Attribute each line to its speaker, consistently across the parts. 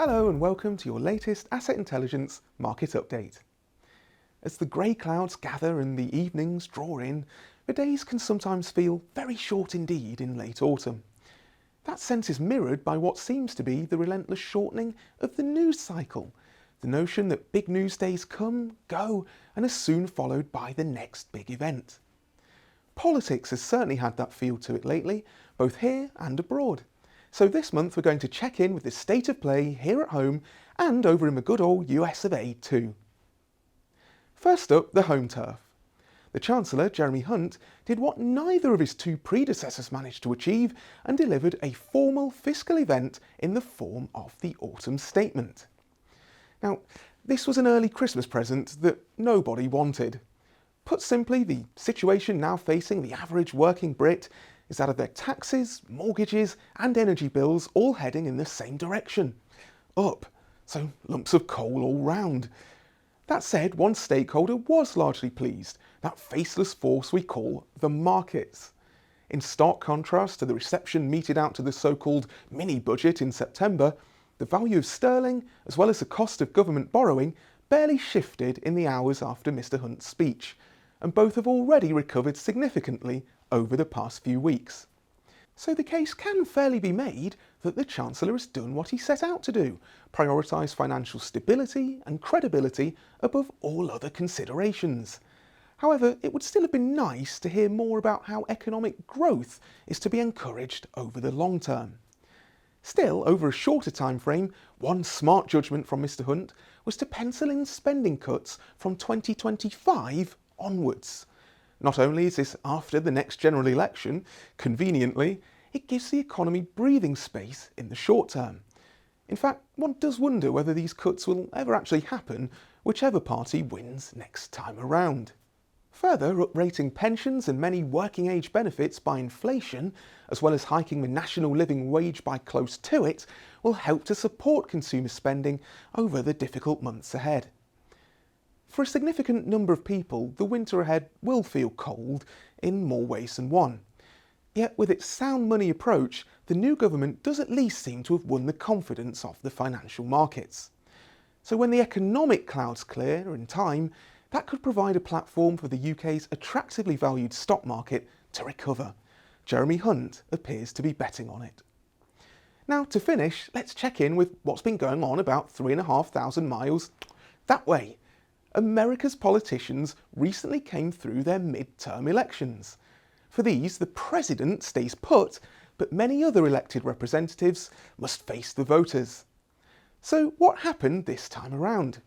Speaker 1: Hello and welcome to your latest Asset Intelligence market update. As the grey clouds gather and the evenings draw in, the days can sometimes feel very short indeed in late autumn. That sense is mirrored by what seems to be the relentless shortening of the news cycle, the notion that big news days come, go, and are soon followed by the next big event. Politics has certainly had that feel to it lately, both here and abroad. So this month we're going to check in with the state of play here at home and over in the good old US of A too. First up, the home turf. The Chancellor, Jeremy Hunt, did what neither of his two predecessors managed to achieve and delivered a formal fiscal event in the form of the Autumn Statement. Now, this was an early Christmas present that nobody wanted. Put simply, the situation now facing the average working Brit is that of their taxes, mortgages and energy bills all heading in the same direction. Up, so lumps of coal all round. That said, one stakeholder was largely pleased, that faceless force we call the markets. In stark contrast to the reception meted out to the so-called mini-budget in September, the value of sterling, as well as the cost of government borrowing, barely shifted in the hours after Mr Hunt's speech, and both have already recovered significantly over the past few weeks. So the case can fairly be made that the Chancellor has done what he set out to do, prioritise financial stability and credibility above all other considerations. However, it would still have been nice to hear more about how economic growth is to be encouraged over the long term. Still, over a shorter time frame, one smart judgment from Mr Hunt was to pencil in spending cuts from 2025 onwards. Not only is this after the next general election, conveniently, it gives the economy breathing space in the short term. In fact, one does wonder whether these cuts will ever actually happen, whichever party wins next time around. Further, uprating pensions and many working age benefits by inflation, as well as hiking the national living wage by close to it, will help to support consumer spending over the difficult months ahead. For a significant number of people, the winter ahead will feel cold in more ways than one. Yet with its sound money approach, the new government does at least seem to have won the confidence of the financial markets. So when the economic clouds clear in time, that could provide a platform for the UK's attractively valued stock market to recover. Jeremy Hunt appears to be betting on it. Now to finish, let's check in with what's been going on about 3,500 miles that way. America's politicians recently came through their mid-term elections. For these, the president stays put, but many other elected representatives must face the voters. So what happened this time around?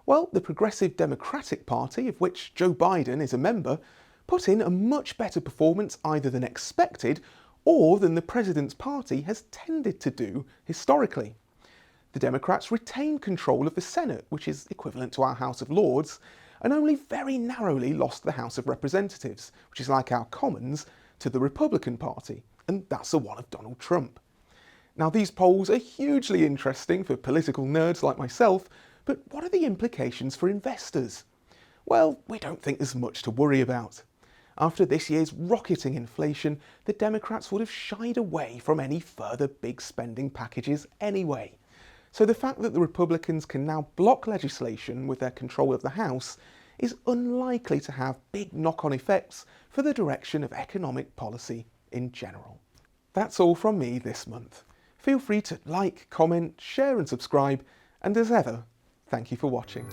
Speaker 1: Well, the Progressive Democratic Party, of which Joe Biden is a member, put in a much better performance either than expected or than the president's party has tended to do historically. The Democrats retained control of the Senate, which is equivalent to our House of Lords, and only very narrowly lost the House of Representatives, which is like our Commons, to the Republican Party, and that's the one of Donald Trump. Now these polls are hugely interesting for political nerds like myself, but what are the implications for investors? Well, we don't think there's much to worry about. After this year's rocketing inflation, the Democrats would have shied away from any further big spending packages anyway. So the fact that the Republicans can now block legislation with their control of the House is unlikely to have big knock-on effects for the direction of economic policy in general. That's all from me this month. Feel free to like, comment, share and subscribe, and as ever, thank you for watching.